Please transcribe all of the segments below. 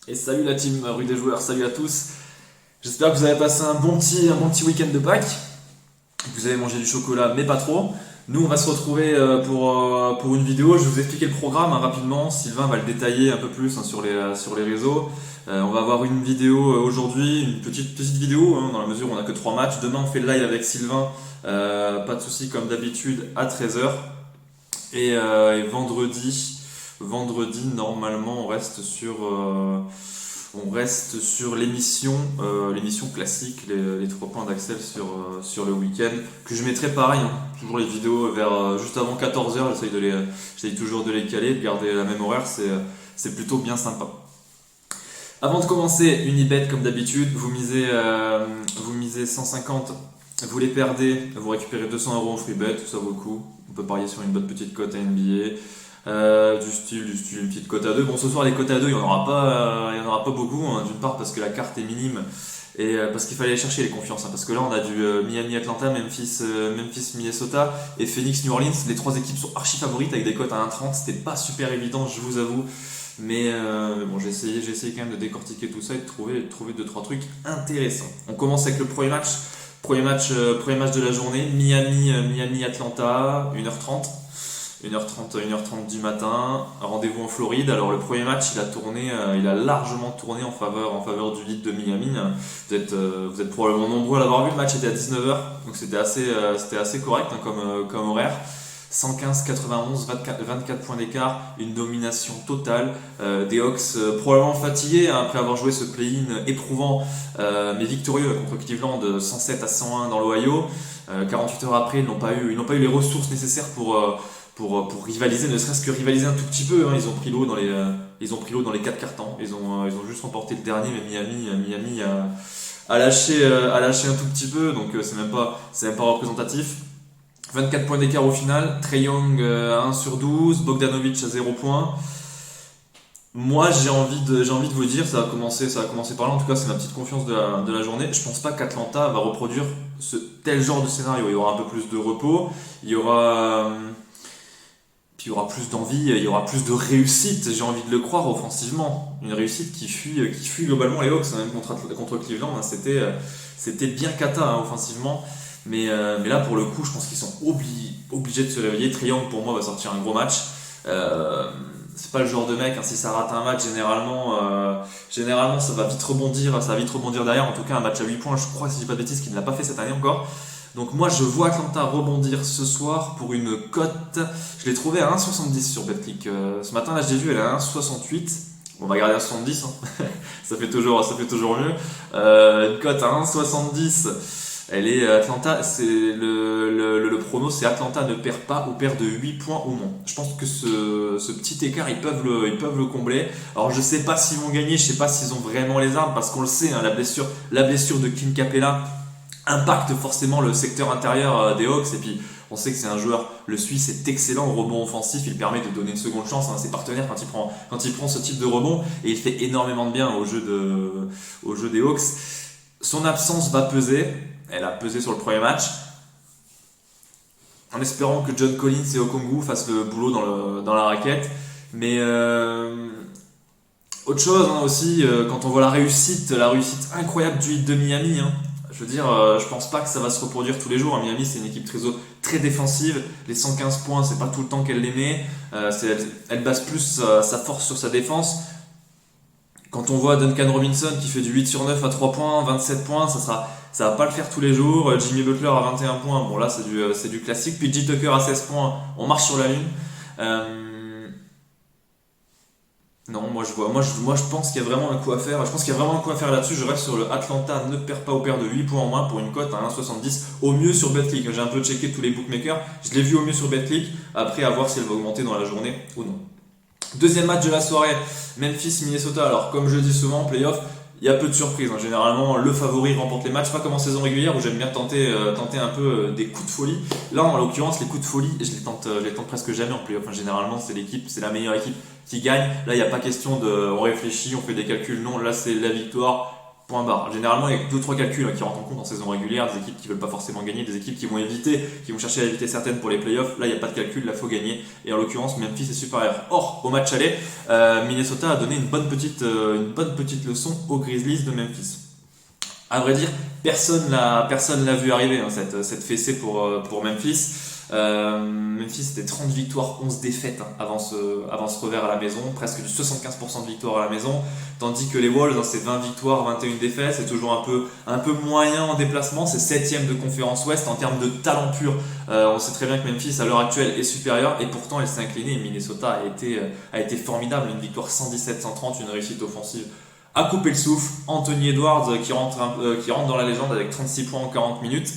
Et salut la team rue des joueurs, salut à tous. J'espère que vous avez passé un bon petit week-end de Pâques, que vous avez mangé du chocolat mais pas trop. Nous on va se retrouver pour une vidéo, je vais vous expliquer le programme rapidement, Sylvain va le détailler un peu plus sur les réseaux. On va avoir une vidéo aujourd'hui, une petite vidéo dans la mesure où on n'a que 3 matchs. Demain on fait le live avec Sylvain, pas de soucis comme d'habitude à 13h. Et vendredi normalement on reste sur l'émission classique, les 3 points d'Axel sur le week-end, que je mettrai pareil, toujours les vidéos vers juste avant 14h, j'essaye toujours de les caler, de garder la même horaire, c'est plutôt bien sympa. Avant de commencer, Unibet comme d'habitude, vous misez 150, vous les perdez, vous récupérez 200 € en free bet, ça vaut le coup, on peut parier sur une bonne petite cote à NBA. Du style une petite cote à 2. Bon, ce soir les cotes à 2 il n'y en aura pas beaucoup, d'une part parce que la carte est minime et parce qu'il fallait aller chercher les confiances, parce que là on a du Miami Atlanta, Memphis Minnesota et Phoenix New Orleans. Les 3 équipes sont archi favorites avec des cotes à 1,30. C'était pas super évident, je vous avoue, mais bon, j'ai essayé quand même de décortiquer tout ça et de trouver 2-3 trucs intéressants. On commence avec le premier match de la journée, Miami Atlanta, 1h30 du matin, rendez-vous en Floride. Alors le premier match il a largement tourné en faveur du lead de Miami. Vous êtes probablement nombreux à l'avoir vu, le match était à 19h, donc c'était assez correct comme horaire. 115-91, 24 points d'écart, une domination totale. Des Hawks probablement fatigués après avoir joué ce play-in éprouvant mais victorieux contre Cleveland, 107-101 dans l'Ohio. 48 heures après, ils n'ont pas eu les ressources nécessaires pour rivaliser, ne serait-ce que rivaliser un tout petit peu. Ils ont pris l'eau dans les 4 cartons. Ils ont juste remporté le dernier, mais Miami a lâché un tout petit peu, donc c'est même pas représentatif. 24 points d'écart au final, Trae Young 1 sur 12, Bogdanovic à 0 points. Moi j'ai envie de vous dire, ça va commencer par là, en tout cas c'est ma petite confiance de la journée. Je pense pas qu'Atlanta va reproduire tel genre de scénario. Il y aura un peu plus de repos, il y aura plus d'envie, il y aura plus de réussite, j'ai envie de le croire offensivement. Une réussite qui fuit globalement les Hawks, même contre Cleveland, c'était bien cata offensivement. Mais là pour le coup je pense qu'ils sont obligés de se réveiller. Trae Young pour moi va sortir un gros match. C'est pas le genre de mec, si ça rate un match généralement ça va vite rebondir derrière. En tout cas un match à 8 points, je crois, si je dis pas de bêtises, qu'il ne l'a pas fait cette année encore. Donc moi je vois Atlanta rebondir ce soir pour une cote. Je l'ai trouvé à 1,70 sur Betclic. Ce matin là je l'ai vu, elle est à 1,68. On va garder à 70, ça fait toujours mieux. Une cote à 1,70. Elle est Atlanta, c'est le prono, c'est Atlanta ne perd pas ou perd de 8 points ou moins. Je pense que ce petit écart, ils peuvent le combler. Alors je sais pas s'ils vont gagner, je sais pas s'ils ont vraiment les armes, parce qu'on le sait, la blessure de Clint Capella impacte forcément le secteur intérieur des Hawks. Et puis on sait que c'est un joueur, le Suisse est excellent au rebond offensif, il permet de donner une seconde chance à ses partenaires quand il prend ce type de rebond, et il fait énormément de bien au jeu des Hawks. Son absence va peser. Elle a pesé sur le premier match, en espérant que John Collins et Okongwu fassent le boulot dans la raquette. Mais autre chose aussi, quand on voit la réussite incroyable du hit de Miami, je veux dire, je pense pas que ça va se reproduire tous les jours. Miami, c'est une équipe très défensive. Les 115 points, c'est pas tout le temps qu'elle les met. Elle base plus sa force sur sa défense. Quand on voit Duncan Robinson qui fait du 8 sur 9 à 3 points, 27 points, ça va pas le faire tous les jours. Jimmy Butler à 21 points, bon là c'est du classique. PJ Tucker à 16 points, on marche sur la lune. Non, moi je pense qu'il y a vraiment un coup à faire. Je pense qu'il y a vraiment un coup à faire là-dessus. Je reste sur le Atlanta ne perd pas ou perd de 8 points en moins pour une cote à 1,70 au mieux sur Betclic. J'ai un peu checké tous les bookmakers. Je l'ai vu au mieux sur Betclic. Après à voir si elle va augmenter dans la journée ou non. Deuxième match de la soirée, Memphis Minnesota. Alors comme je dis souvent en playoff, il y a peu de surprises. Généralement, le favori remporte les matchs, pas comme en saison régulière où j'aime bien tenter un peu des coups de folie. Là, en l'occurrence, les coups de folie, je les tente presque jamais en playoff. Généralement, c'est la meilleure équipe qui gagne. Là, il n'y a pas question on réfléchit, on fait des calculs. Non, là, c'est la victoire Point barre. Généralement, il y a 2-3 calculs qui rentrent en compte en saison régulière, des équipes qui veulent pas forcément gagner, des équipes qui vont éviter, qui vont chercher à éviter certaines pour les playoffs. Là, il n'y a pas de calcul, là, il faut gagner. Et en l'occurrence, Memphis est supérieur. Or, au match aller, Minnesota a donné une bonne petite leçon aux Grizzlies de Memphis. À vrai dire, personne l'a vu arriver, hein, cette fessée pour Memphis. Memphis c'était 30 victoires, 11 défaites, hein, avant ce revers à la maison, presque du 75% de victoires à la maison, tandis que les Wolves, hein, c'est 20 victoires, 21 défaites, c'est toujours un peu moyen en déplacement, c'est 7ème de conférence Ouest en termes de talent pur. On sait très bien que Memphis à l'heure actuelle est supérieur et pourtant elle s'est inclinée et Minnesota a été formidable, une victoire 117-130, une réussite offensive à couper le souffle. Anthony Edwards qui rentre dans la légende avec 36 points en 40 minutes.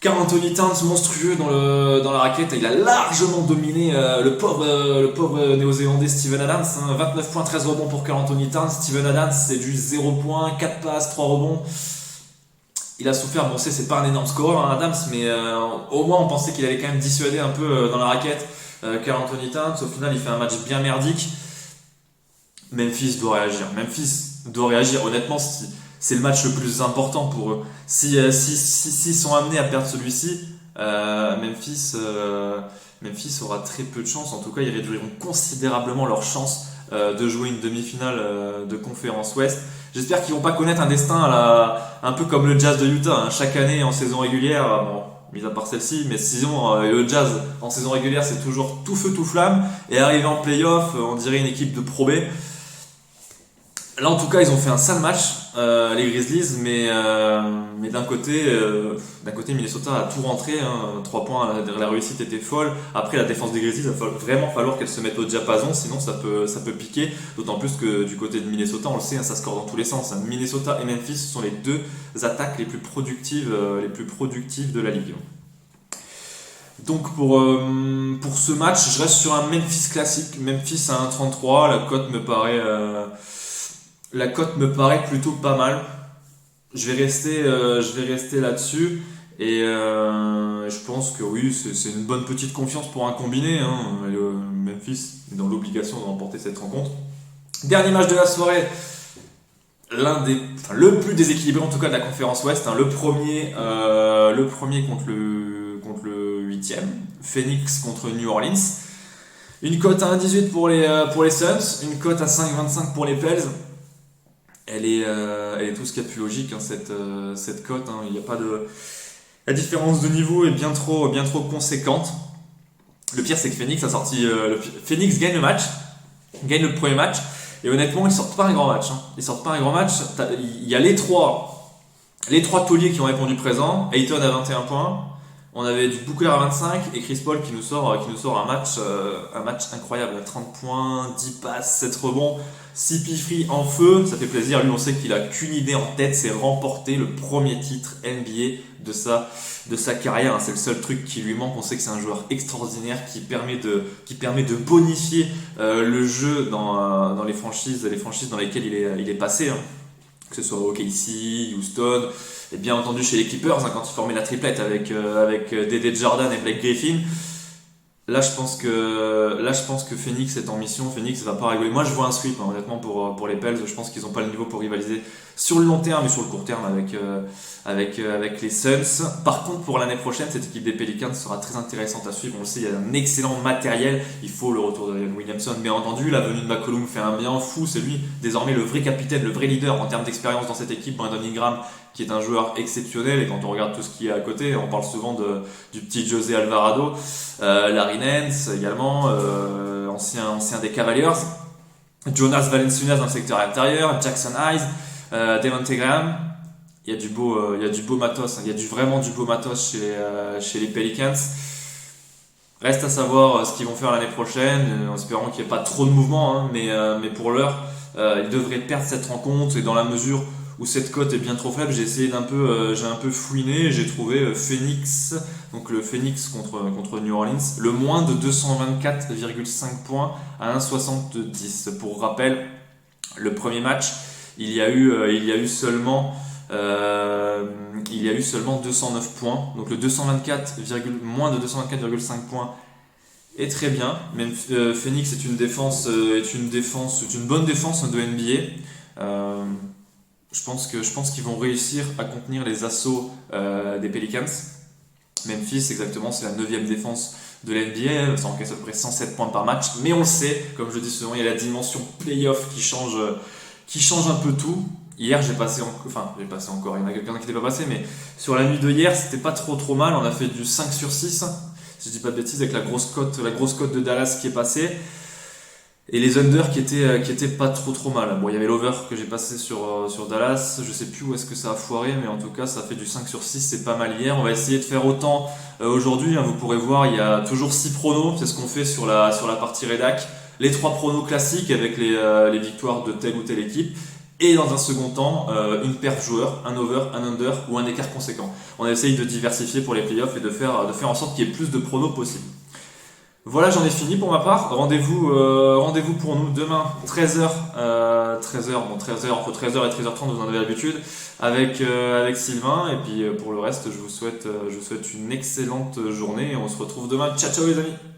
Carl Anthony Towns monstrueux dans la raquette, il a largement dominé le pauvre néo-zélandais Steven Adams, hein, 29 points, 13 rebonds pour Carl Anthony Towns. Steven Adams c'est du 0 points, 4 passes, 3 rebonds. Il a souffert, bon c'est pas un énorme scoreur, hein, Adams, mais au moins on pensait qu'il allait quand même dissuader un peu dans la raquette Carl Anthony Towns. Au final il fait un match bien merdique. Memphis doit réagir, honnêtement c'est le match le plus important pour eux. S'ils sont amenés à perdre celui-ci, Memphis aura très peu de chance. En tout cas, ils réduiront considérablement leurs chances de jouer une demi-finale de conférence Ouest. J'espère qu'ils vont pas connaître un destin un peu comme le Jazz de Utah, hein. Chaque année en saison régulière, bon, mis à part celle-ci, mais sinon le Jazz en saison régulière c'est toujours tout feu tout flamme, et arrivé en playoff, on dirait une équipe de Pro B. Là, en tout cas, ils ont fait un sale match, les Grizzlies, mais d'un côté, Minnesota a tout rentré, hein, 3 points, la réussite était folle. Après, la défense des Grizzlies, il va vraiment falloir qu'elle se mette au diapason, sinon ça peut piquer. D'autant plus que du côté de Minnesota, on le sait, hein, ça score dans tous les sens, hein. Minnesota et Memphis sont les deux attaques les plus productives de la ligue. Donc pour ce match, je reste sur un Memphis classique. Memphis à 1,33, la cote me paraît plutôt pas mal. Je vais rester là-dessus. Et je pense que oui, c'est une bonne petite confiance pour un combiné, hein. Memphis est dans l'obligation de remporter cette rencontre. Dernier match de la soirée. Le plus déséquilibré en tout cas de la conférence Ouest, hein. Le premier contre le 8ème. Phoenix contre New Orleans. Une cote à 1,18 pour les Suns. Une cote à 5,25 pour les Pels. Elle est tout ce qu'il y a de plus logique, hein, cette cote, hein. Il y a pas de... La différence de niveau est bien trop conséquente. Le pire, c'est que Phoenix a sorti... Phoenix gagne le premier match, et honnêtement, ils sortent pas un grand match, hein. Il y a les trois tauliers qui ont répondu présent. Ayton à 21 points. On avait du Booker à 25 et Chris Paul qui nous sort un match incroyable. 30 points, 10 passes, 7 rebonds, 6 piffries en feu. Ça fait plaisir. Lui, on sait qu'il a qu'une idée en tête, c'est remporter le premier titre NBA de sa carrière. C'est le seul truc qui lui manque. On sait que c'est un joueur extraordinaire qui permet de bonifier le jeu dans les franchises dans lesquelles il est passé, hein. Que ce soit OKC, Houston, et bien entendu chez les Clippers, hein, quand ils formaient la triplette avec D.D. Jordan et Blake Griffin. Là, je pense que Phoenix est en mission. Phoenix va pas rigoler. Moi, je vois un sweep, hein, honnêtement, pour les Pels. Je pense qu'ils n'ont pas le niveau pour rivaliser sur le long terme et sur le court terme avec les Suns. Par contre, pour l'année prochaine, cette équipe des Pelicans sera très intéressante à suivre. On le sait, il y a un excellent matériel. Il faut le retour de Zion Williamson, bien entendu. La venue de McCollum fait un bien fou. C'est lui, désormais, le vrai capitaine, le vrai leader en termes d'expérience dans cette équipe. Brandon Ingram, qui est un joueur exceptionnel, et quand on regarde tout ce qu'il y a à côté, on parle souvent du petit José Alvarado, Larry Nance également, ancien des Cavaliers, Jonas Valanciunas dans le secteur intérieur, Jackson Hayes, Devonte Graham. Il y a du beau matos, hein. Il y a vraiment du beau matos chez les Pelicans. Reste à savoir ce qu'ils vont faire l'année prochaine, en espérant qu'il n'y ait pas trop de mouvement, hein, mais pour l'heure, ils devraient perdre cette rencontre, et dans la mesure où cette cote est bien trop faible, j'ai un peu fouiné et j'ai trouvé Phoenix, donc le Phoenix contre New Orleans, le moins de 224,5 points à 1,70. Pour rappel, le premier match, il y a eu seulement 209 points, donc le moins de 224,5 points est très bien. Même Phoenix est une bonne défense de NBA. je pense qu'ils vont réussir à contenir les assauts des Pelicans. Memphis, exactement, c'est la 9e défense de l'NBA, ça encaisse à peu près 107 points par match, mais on le sait, comme je le dis souvent, il y a la dimension playoff qui change un peu tout. Hier, j'ai passé encore, il y en a quelqu'un qui n'était pas passé, mais sur la nuit de hier, c'était pas trop mal, on a fait du 5 sur 6, si je dis pas de bêtises, avec la grosse cote de Dallas qui est passée. Et les under qui étaient pas trop mal. Bon, il y avait l'over que j'ai passé sur Dallas. Je sais plus où est-ce que ça a foiré, mais en tout cas, ça fait du 5 sur 6. C'est pas mal hier. On va essayer de faire autant aujourd'hui. Hein. Vous pourrez voir, il y a toujours 6 pronos. C'est ce qu'on fait sur la partie rédac. Les 3 pronos classiques avec les victoires de telle ou telle équipe. Et dans un second temps, une paire de joueurs, un over, un under ou un écart conséquent. On essaye de diversifier pour les playoffs et de faire en sorte qu'il y ait plus de pronos possible. Voilà, j'en ai fini pour ma part. Rendez-vous pour nous demain 13h, entre 13h et 13h30, vous en avez l'habitude, avec Sylvain. Et puis pour le reste, je vous souhaite une excellente journée et on se retrouve demain. Ciao ciao les amis.